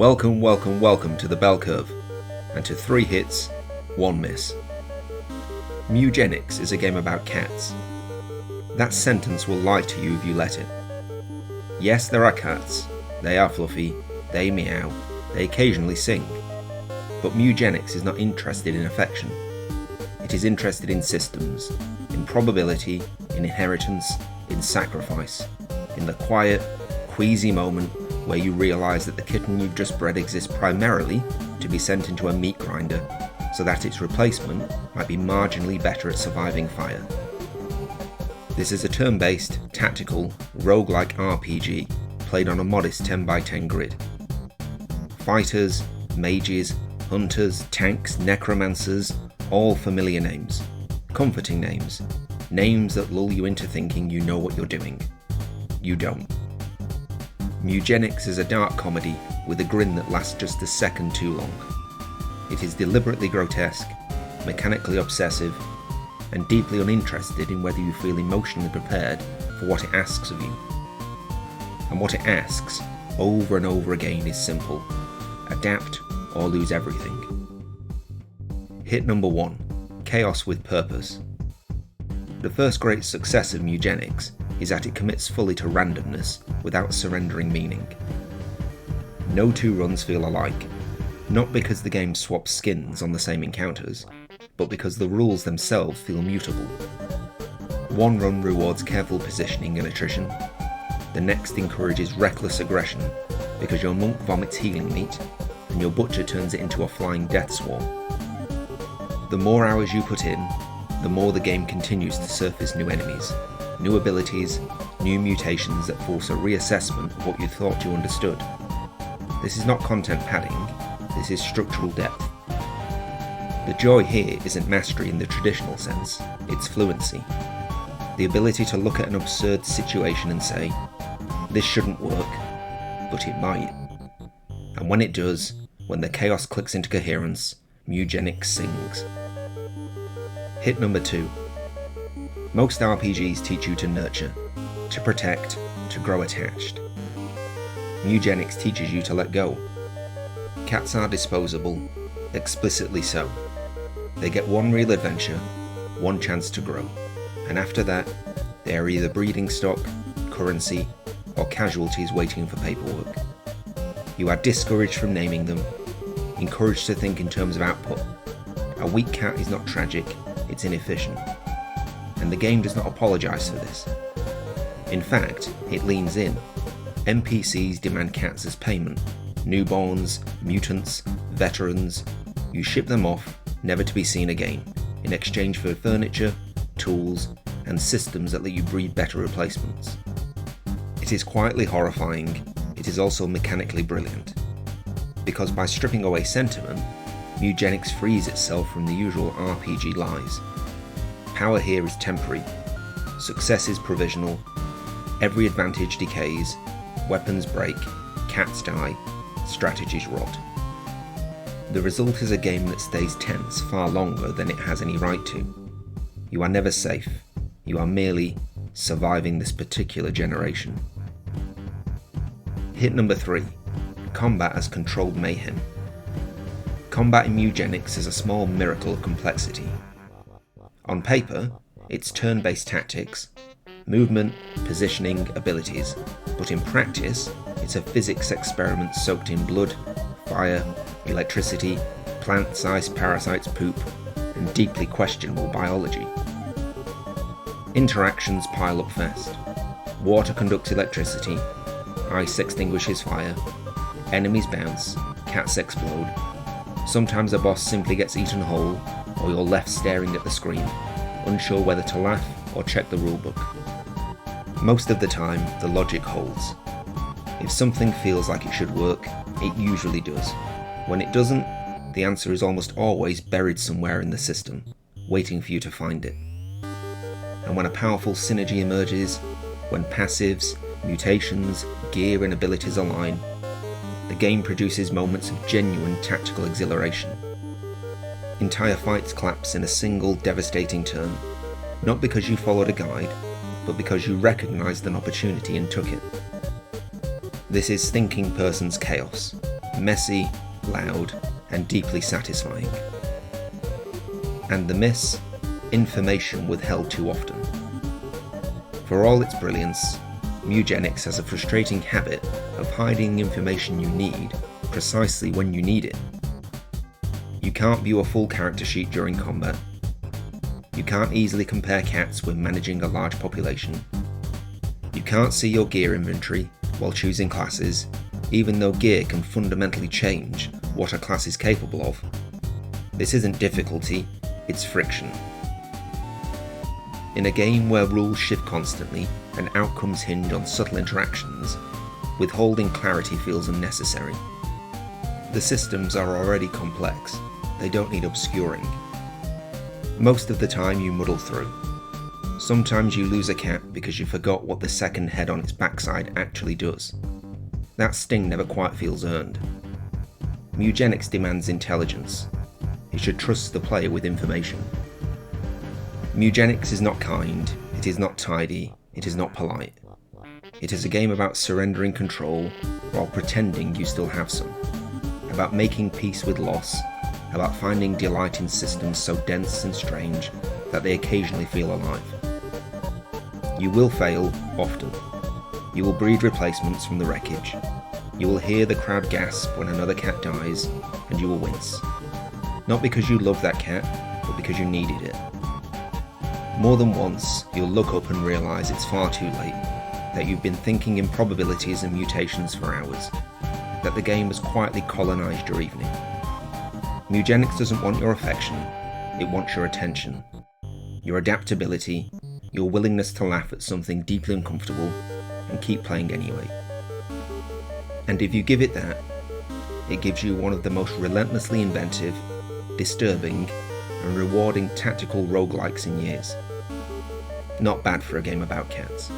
Welcome to the bell curve, and to 3 hits, 1 miss. Mewgenics is a game about cats. That sentence will lie to you if you let it. Yes, there are cats, they are fluffy, they meow, they occasionally sing. But Mewgenics is not interested in affection. It is interested in systems, in probability, in inheritance, in sacrifice, in the quiet, queasy moment where you realise that the kitten you've just bred exists primarily to be sent into a meat grinder so that its replacement might be marginally better at surviving fire. This is a turn-based, tactical, roguelike RPG played on a modest 10x10 grid. Fighters, mages, hunters, tanks, necromancers, all familiar names. Comforting names. Names that lull you into thinking you know what you're doing. You don't. Mewgenics is a dark comedy with a grin that lasts just a second too long. It is deliberately grotesque, mechanically obsessive, and deeply uninterested in whether you feel emotionally prepared for what it asks of you. And what it asks, over and over again, is simple: adapt or lose everything. Hit number 1, chaos with purpose. The first great success of Mewgenics is that it commits fully to randomness without surrendering meaning. No 2 runs feel alike, not because the game swaps skins on the same encounters, but because the rules themselves feel mutable. One run rewards careful positioning and attrition, the next encourages reckless aggression because your monk vomits healing meat and your butcher turns it into a flying death swarm. The more hours you put in, the more the game continues to surface new enemies, new abilities, new mutations that force a reassessment of what you thought you understood. This is not content padding, this is structural depth. The joy here isn't mastery in the traditional sense, it's fluency. The ability to look at an absurd situation and say, this shouldn't work, but it might. And when it does, when the chaos clicks into coherence, Mewgenics sings. Hit number 2. Most RPGs teach you to nurture, to protect, to grow attached. Mewgenics teaches you to let go. Cats are disposable, explicitly so. They get one real adventure, one chance to grow, and after that, they are either breeding stock, currency, or casualties waiting for paperwork. You are discouraged from naming them, encouraged to think in terms of output. A weak cat is not tragic, it's inefficient. And the game does not apologise for this. In fact, it leans in. NPCs demand cats as payment. Newborns, mutants, veterans. You ship them off, never to be seen again, in exchange for furniture, tools, and systems that let you breed better replacements. It is quietly horrifying, it is also mechanically brilliant. Because by stripping away sentiment, Mewgenics frees itself from the usual RPG lies. Power here is temporary, success is provisional, every advantage decays, weapons break, cats die, strategies rot. The result is a game that stays tense far longer than it has any right to. You are never safe, you are merely surviving this particular generation. Hit number 3, combat as controlled mayhem. Combat in Mewgenics is a small miracle of complexity. On paper, it's turn-based tactics, movement, positioning, abilities, but in practice, it's a physics experiment soaked in blood, fire, electricity, plants, ice, parasites, poop, and deeply questionable biology. Interactions pile up fast. Water conducts electricity, ice extinguishes fire, enemies bounce, cats explode. Sometimes a boss simply gets eaten whole, or you're left staring at the screen, unsure whether to laugh or check the rulebook. Most of the time, the logic holds. If something feels like it should work, it usually does. When it doesn't, the answer is almost always buried somewhere in the system, waiting for you to find it. And when a powerful synergy emerges, when passives, mutations, gear and abilities align, the game produces moments of genuine tactical exhilaration. Entire fights collapse in a single devastating turn, not because you followed a guide, but because you recognised an opportunity and took it. This is thinking person's chaos, messy, loud, and deeply satisfying. And the miss? Information withheld too often. For all its brilliance, Mewgenics has a frustrating habit of hiding the information you need precisely when you need it. You can't view a full character sheet during combat. You can't easily compare cats when managing a large population. You can't see your gear inventory while choosing classes, even though gear can fundamentally change what a class is capable of. This isn't difficulty, it's friction. In a game where rules shift constantly and outcomes hinge on subtle interactions, withholding clarity feels unnecessary. The systems are already complex, they don't need obscuring. Most of the time you muddle through. Sometimes you lose a cat because you forgot what the second head on its backside actually does. That sting never quite feels earned. Mugenics demands intelligence. It should trust the player with information. Mugenics is not kind, it is not tidy, it is not polite. It is a game about surrendering control while pretending you still have some. About making peace with loss, about finding delight in systems so dense and strange that they occasionally feel alive. You will fail, often. You will breed replacements from the wreckage. You will hear the crowd gasp when another cat dies, and you will wince. Not because you love that cat, but because you needed it. More than once, you'll look up and realise it's far too late, that you've been thinking in probabilities and mutations for hours, that the game has quietly colonised your evening. Mugenics doesn't want your affection, it wants your attention, your adaptability, your willingness to laugh at something deeply uncomfortable and keep playing anyway. And if you give it that, it gives you one of the most relentlessly inventive, disturbing, and rewarding tactical roguelikes in years. Not bad for a game about cats.